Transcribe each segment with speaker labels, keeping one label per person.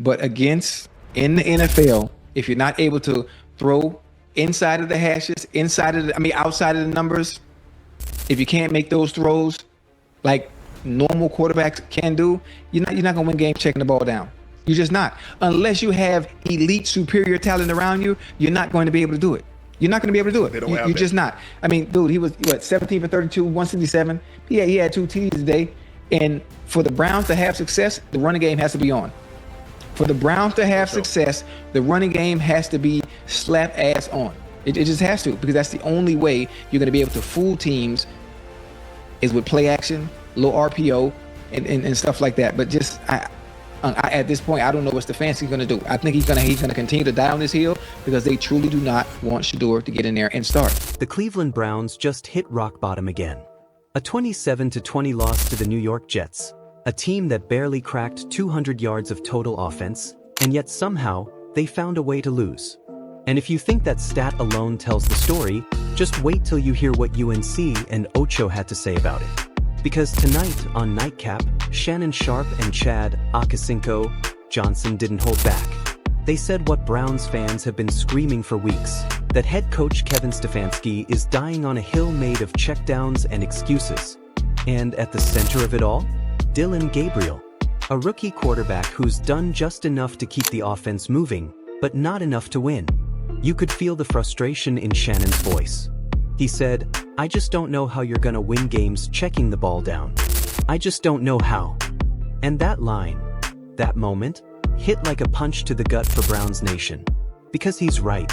Speaker 1: But in the NFL, if you're not able to throw inside of the hashes, outside of the numbers, if you can't make those throws like normal quarterbacks can do, you're not gonna win games checking the ball down. You're just not. Unless you have elite, superior talent around you, you're not going to be able to do it. You're not going to be able to do it. You're just not. I mean, dude, he was 17 for 32, 167. He had 2 TDs today. And for the Browns to have success, the running game has to be on. For the Browns to have success, the running game has to be slap ass on. It just has to, because that's the only way you're going to be able to fool teams is with play action, low RPO, and stuff like that. But just at this point, I don't know what Stfansky's going to do. I think he's going to continue to die on his heel because they truly do not want Shadur to get in there and start.
Speaker 2: The Cleveland Browns just hit rock bottom again. A 27-20 loss to the New York Jets, a team that barely cracked 200 yards of total offense, and yet somehow they found a way to lose. And if you think that stat alone tells the story, just wait till you hear what UNC and Ocho had to say about it. Because tonight on Nightcap, Shannon Sharpe and Chad, Ochocinco, Johnson didn't hold back. They said what Browns fans have been screaming for weeks, that head coach Kevin Stefanski is dying on a hill made of checkdowns and excuses. And at the center of it all, Dylan Gabriel, a rookie quarterback who's done just enough to keep the offense moving, but not enough to win. You could feel the frustration in Shannon's voice. He said, "I just don't know how you're gonna win games checking the ball down. I just don't know how." And that line, that moment, hit like a punch to the gut for Browns Nation. Because he's right.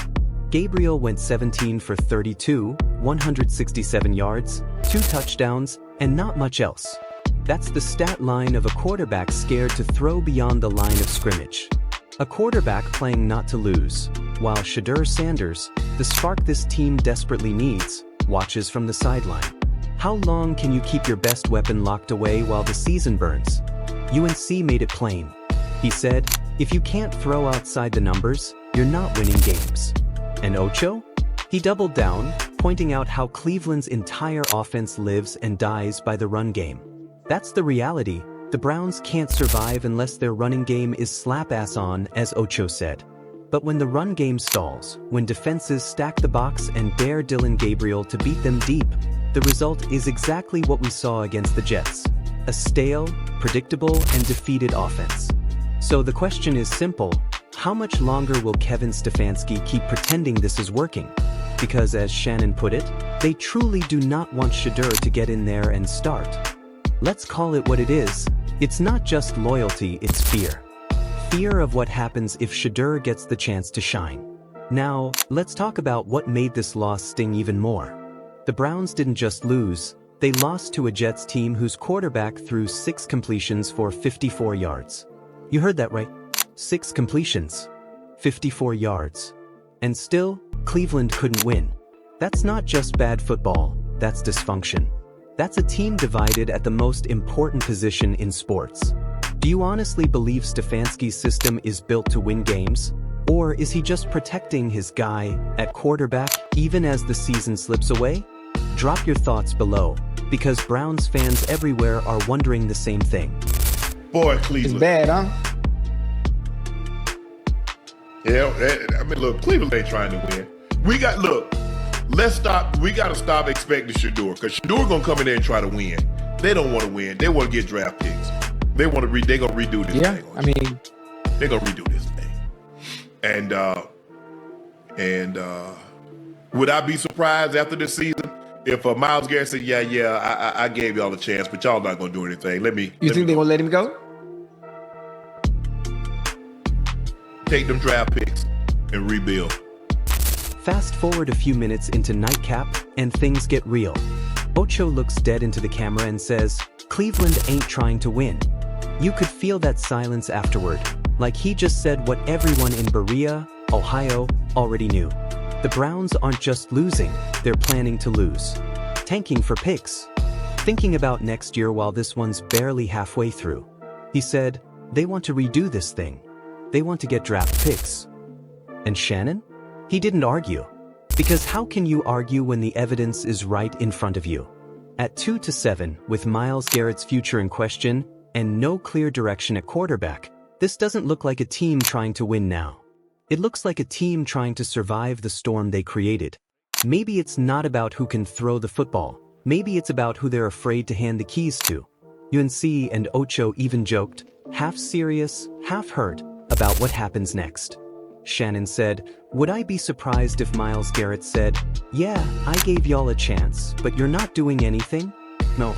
Speaker 2: Gabriel went 17 for 32, 167 yards, 2 touchdowns, and not much else. That's the stat line of a quarterback scared to throw beyond the line of scrimmage. A quarterback playing not to lose, while Shadur Sanders, the spark this team desperately needs, watches from the sideline. How long can you keep your best weapon locked away while the season burns? UNC made it plain. He said, if you can't throw outside the numbers, you're not winning games. And Ocho? He doubled down, pointing out how Cleveland's entire offense lives and dies by the run game. That's the reality. The Browns can't survive unless their running game is slap-ass on, as Ocho said. But when the run game stalls, when defenses stack the box and dare Dylan Gabriel to beat them deep, the result is exactly what we saw against the Jets. A stale, predictable, and defeated offense. So the question is simple: how much longer will Kevin Stefanski keep pretending this is working? Because as Shannon put it, they truly do not want Shadur to get in there and start. Let's call it what it is. It's not just loyalty, it's fear. Fear of what happens if Shadur gets the chance to shine. Now, let's talk about what made this loss sting even more. The Browns didn't just lose, they lost to a Jets team whose quarterback threw 6 completions for 54 yards. You heard that right. 6 completions. 54 yards. And still, Cleveland couldn't win. That's not just bad football, that's dysfunction. That's a team divided at the most important position in sports. Do you honestly believe Stefanski's system is built to win games? Or is he just protecting his guy at quarterback even as the season slips away? Drop your thoughts below, because Browns fans everywhere are wondering the same thing.
Speaker 3: Boy, Cleveland.
Speaker 1: It's bad, huh?
Speaker 3: Yeah, I mean, look, Cleveland ain't trying to win. We got to stop expecting Shadur, because Shadur going to come in there and try to win. They don't want to win. They want to get draft picks. They're going to redo this thing.
Speaker 1: Yeah, I mean,
Speaker 3: they're going to redo this thing. And would I be surprised after this season if Myles Garrett said, I gave y'all a chance, but y'all not going to do anything.
Speaker 1: You think they're going to let him go?
Speaker 3: Take them draft picks and rebuild.
Speaker 2: Fast forward a few minutes into Nightcap, and things get real. Ocho looks dead into the camera and says, Cleveland ain't trying to win. You could feel that silence afterward, like he just said what everyone in Berea, Ohio, already knew. The Browns aren't just losing, they're planning to lose. Tanking for picks. Thinking about next year while this one's barely halfway through. He said, they want to redo this thing. They want to get draft picks. And Shannon? He didn't argue. Because how can you argue when the evidence is right in front of you? At 2-7, with Myles Garrett's future in question, and no clear direction at quarterback, This doesn't look like a team trying to win now. It looks like a team trying to survive the storm they created. Maybe it's not about who can throw the football. Maybe it's about who they're afraid to hand the keys to. Unc and Ocho even joked, half serious, half hurt, about what happens next. Shannon said, "Would I be surprised if Myles Garrett said, 'Yeah, I gave y'all a chance, but you're not doing anything?' No."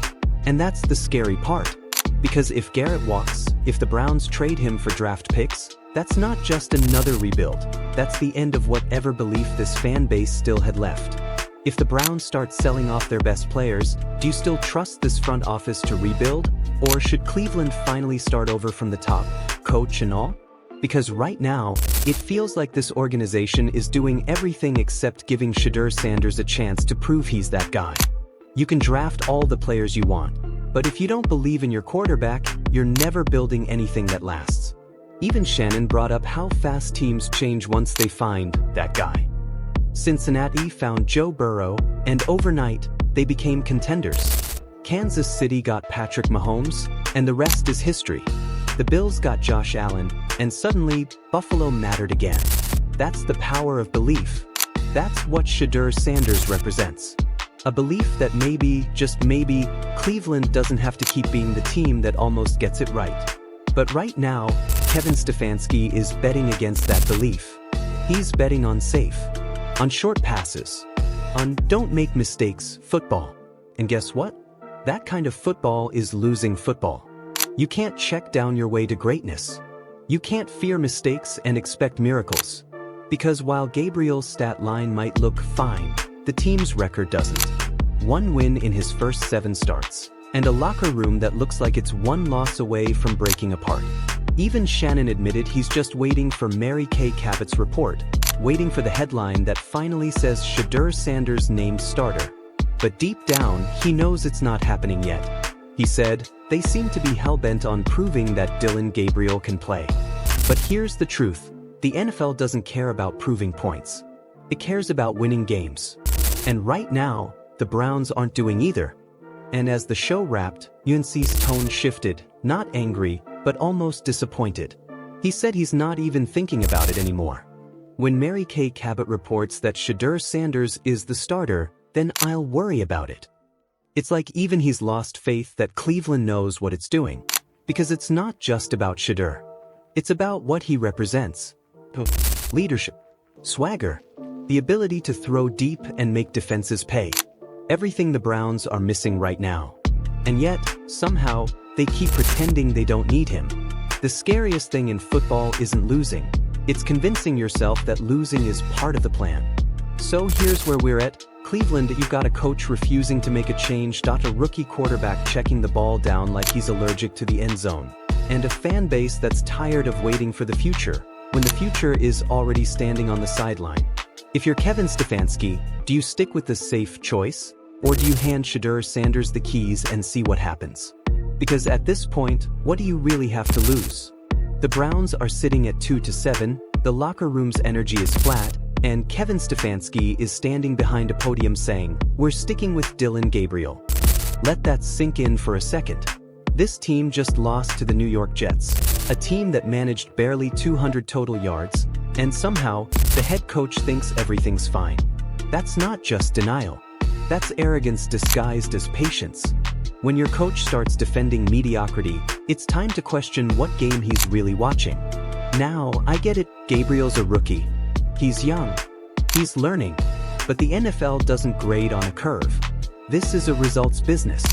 Speaker 2: And that's the scary part. Because if Garrett walks, if the Browns trade him for draft picks, that's not just another rebuild. That's the end of whatever belief this fan base still had left. If the Browns start selling off their best players, do you still trust this front office to rebuild? Or should Cleveland finally start over from the top, coach and all? Because right now, it feels like this organization is doing everything except giving Shadur Sanders a chance to prove he's that guy. You can draft all the players you want, but if you don't believe in your quarterback, you're never building anything that lasts. Even Shannon brought up how fast teams change once they find that guy. Cincinnati found Joe Burrow, and overnight, they became contenders. Kansas City got Patrick Mahomes, and the rest is history. The Bills got Josh Allen, and suddenly, Buffalo mattered again. That's the power of belief. That's what Shadur Sanders represents. A belief that maybe, just maybe, Cleveland doesn't have to keep being the team that almost gets it right. But right now, Kevin Stefanski is betting against that belief. He's betting on safe, on short passes, on don't make mistakes football. And guess what? That kind of football is losing football. You can't check down your way to greatness. You can't fear mistakes and expect miracles. Because while Gabriel's stat line might look fine, the team's record doesn't. 1 win in his first 7 starts, and a locker room that looks like it's 1 loss away from breaking apart. Even Shannon admitted he's just waiting for Mary Kay Cabot's report, waiting for the headline that finally says Shadur Sanders named starter. But deep down, he knows it's not happening yet. He said, "They seem to be hell-bent on proving that Dylan Gabriel can play." But here's the truth. The NFL doesn't care about proving points. It cares about winning games. And right now, the Browns aren't doing either. And as the show wrapped, Unc's tone shifted, not angry, but almost disappointed. He said he's not even thinking about it anymore. When Mary Kay Cabot reports that Shadur Sanders is the starter, then I'll worry about it. It's like even he's lost faith that Cleveland knows what it's doing. Because it's not just about Shadur. It's about what he represents. Leadership, swagger, the ability to throw deep and make defenses pay. Everything the Browns are missing right now. And yet, somehow, they keep pretending they don't need him. The scariest thing in football isn't losing. It's convincing yourself that losing is part of the plan. So here's where we're at. Cleveland, you've got a coach refusing to make a change, a rookie quarterback checking the ball down like he's allergic to the end zone, and a fan base that's tired of waiting for the future, when the future is already standing on the sideline. If you're Kevin Stefanski, do you stick with the safe choice, or do you hand Shadur Sanders the keys and see what happens? Because at this point, what do you really have to lose? The Browns are sitting at 2-7, the locker room's energy is flat, and Kevin Stefanski is standing behind a podium saying, "We're sticking with Dylan Gabriel." Let that sink in for a second. This team just lost to the New York Jets, a team that managed barely 200 total yards, and somehow, the head coach thinks everything's fine. That's not just denial. That's arrogance disguised as patience. When your coach starts defending mediocrity, it's time to question what game he's really watching. Now, I get it, Gabriel's a rookie. He's young. He's learning. But the NFL doesn't grade on a curve. This is a results business.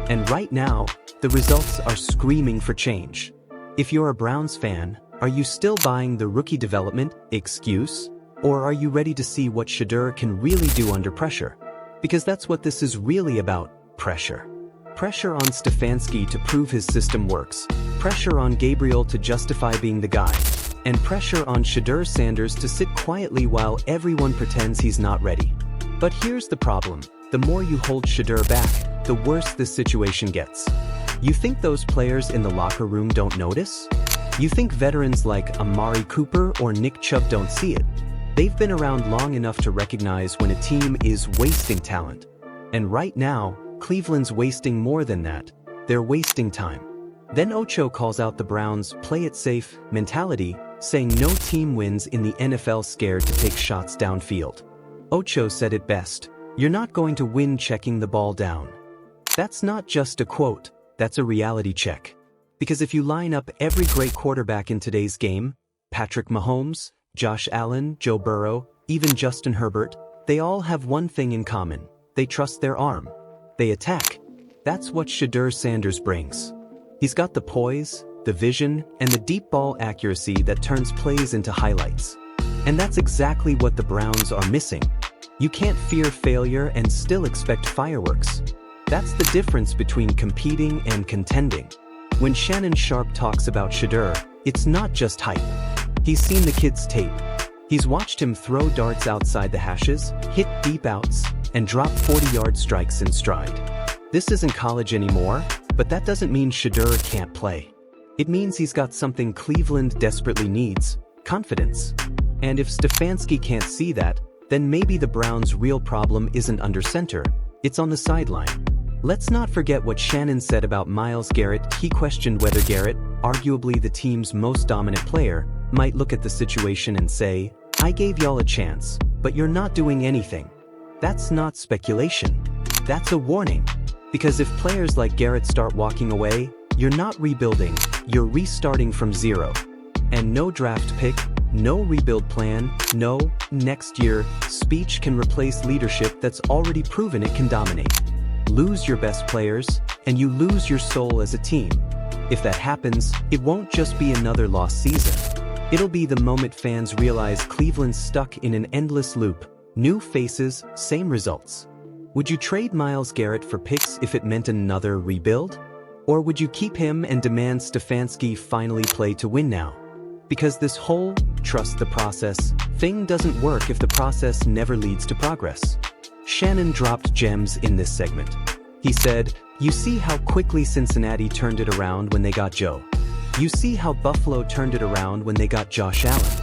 Speaker 2: And right now, the results are screaming for change. If you're a Browns fan, are you still buying the rookie development excuse? Or are you ready to see what Shadur can really do under pressure? Because that's what this is really about, pressure. Pressure on Stfansky to prove his system works. Pressure on Gabriel to justify being the guy. And pressure on Shadur Sanders to sit quietly while everyone pretends he's not ready. But here's the problem. The more you hold Shadur back, the worse this situation gets. You think those players in the locker room don't notice? You think veterans like Amari Cooper or Nick Chubb don't see it? They've been around long enough to recognize when a team is wasting talent. And right now, Cleveland's wasting more than that. They're wasting time. Then Ocho calls out the Browns' play it safe mentality, saying no team wins in the NFL scared to take shots downfield. Ocho said it best, "You're not going to win checking the ball down." That's not just a quote, that's a reality check. Because if you line up every great quarterback in today's game, Patrick Mahomes, Josh Allen, Joe Burrow, even Justin Herbert, they all have one thing in common. They trust their arm. They attack. That's what Shadur Sanders brings. He's got the poise, the vision, and the deep ball accuracy that turns plays into highlights. And that's exactly what the Browns are missing. You can't fear failure and still expect fireworks. That's the difference between competing and contending. When Shannon Sharpe talks about Shadur, it's not just hype. He's seen the kid's tape. He's watched him throw darts outside the hashes, hit deep outs, and drop 40-yard strikes in stride. This isn't college anymore, but that doesn't mean Shadur can't play. It means he's got something Cleveland desperately needs, confidence. And if Stfansky can't see that, then maybe the Browns' real problem isn't under center, it's on the sideline. Let's not forget what Shannon said about Myles Garrett. He questioned whether Garrett, arguably the team's most dominant player, might look at the situation and say, "I gave y'all a chance, but you're not doing anything." That's not speculation. That's a warning. Because if players like Garrett start walking away, you're not rebuilding, you're restarting from zero. And no draft pick, no rebuild plan, no next year speech can replace leadership that's already proven it can dominate. Lose your best players, and you lose your soul as a team. If that happens, it won't just be another lost season. It'll be the moment fans realize Cleveland's stuck in an endless loop. New faces, same results. Would you trade Myles Garrett for picks if it meant another rebuild? Or would you keep him and demand Stfansky finally play to win now? Because this whole trust the process thing doesn't work if the process never leads to progress. Shannon dropped gems in this segment. He said, "You see how quickly Cincinnati turned it around when they got Joe. You see how Buffalo turned it around when they got Josh Allen.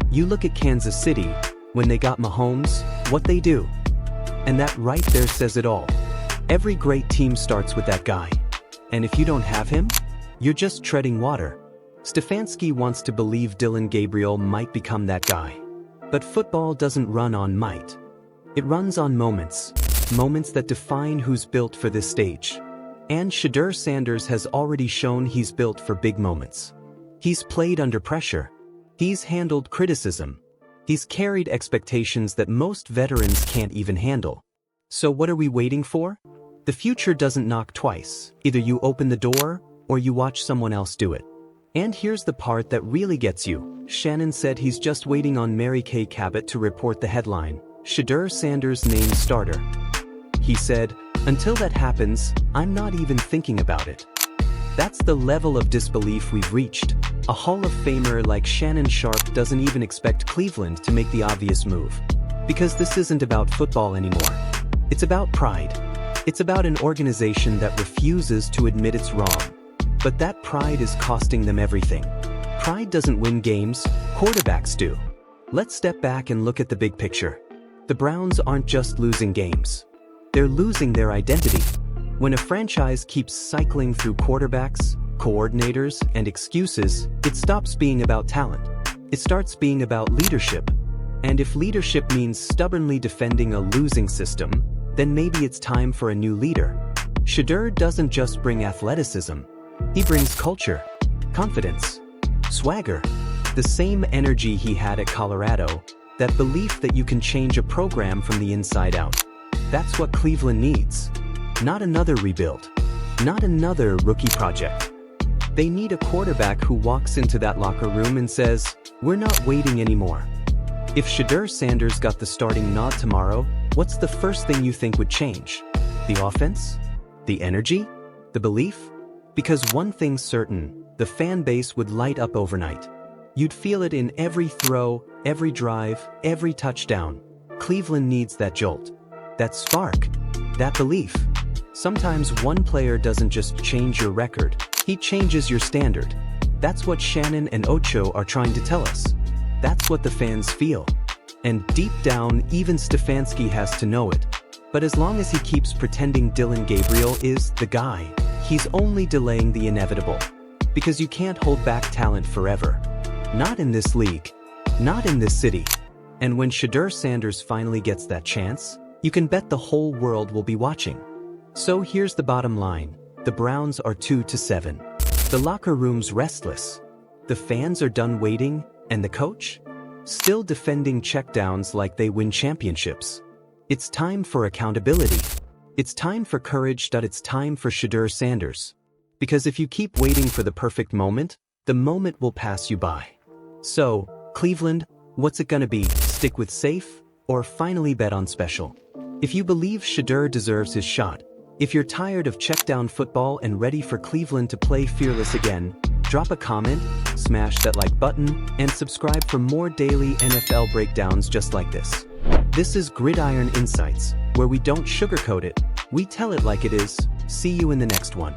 Speaker 2: You look at Kansas City, when they got Mahomes, what they do. And that right there says it all. Every great team starts with that guy. And if you don't have him, you're just treading water." Stfansky wants to believe Dylan Gabriel might become that guy. But football doesn't run on might. It runs on moments. Moments that define who's built for this stage. And Shadur Sanders has already shown he's built for big moments. He's played under pressure. He's handled criticism. He's carried expectations that most veterans can't even handle. So what are we waiting for? The future doesn't knock twice. Either you open the door, or you watch someone else do it. And here's the part that really gets you. Shannon said he's just waiting on Mary Kay Cabot to report the headline, "Shadur Sanders named starter." He said, "Until that happens, I'm not even thinking about it." That's the level of disbelief we've reached. A Hall of Famer like Shannon Sharpe doesn't even expect Cleveland to make the obvious move. Because this isn't about football anymore. It's about pride. It's about an organization that refuses to admit it's wrong. But that pride is costing them everything. Pride doesn't win games, quarterbacks do. Let's step back and look at the big picture. The Browns aren't just losing games. They're losing their identity. When a franchise keeps cycling through quarterbacks, coordinators, and excuses, it stops being about talent. It starts being about leadership. And if leadership means stubbornly defending a losing system, then maybe it's time for a new leader. Shadur doesn't just bring athleticism. He brings culture, confidence, swagger, the same energy he had at Colorado, that belief that you can change a program from the inside out. That's what Cleveland needs. Not another rebuild. Not another rookie project. They need a quarterback who walks into that locker room and says, "We're not waiting anymore." If Shadur Sanders got the starting nod tomorrow, what's the first thing you think would change? The offense? The energy? The belief? Because one thing's certain, the fan base would light up overnight. You'd feel it in every throw, every drive, every touchdown. Cleveland needs that jolt. That spark. That belief. Sometimes one player doesn't just change your record, he changes your standard. That's what Shannon and Ocho are trying to tell us. That's what the fans feel. And deep down, even Stfansky has to know it. But as long as he keeps pretending Dylan Gabriel is the guy, he's only delaying the inevitable. Because you can't hold back talent forever. Not in this league. Not in this city. And when Shadur Sanders finally gets that chance, you can bet the whole world will be watching. So here's the bottom line. The Browns are 2-7. The locker room's restless. The fans are done waiting, and the coach? Still defending checkdowns like they win championships. It's time for accountability. It's time for courage. It's time for Shadur Sanders. Because if you keep waiting for the perfect moment, the moment will pass you by. So, Cleveland, what's it gonna be? Stick with safe, or finally bet on special? If you believe Shadur deserves his shot, if you're tired of checkdown football and ready for Cleveland to play fearless again, drop a comment, smash that like button, and subscribe for more daily NFL breakdowns just like this. This is Gridiron Insights, where we don't sugarcoat it, we tell it like it is. See you in the next one.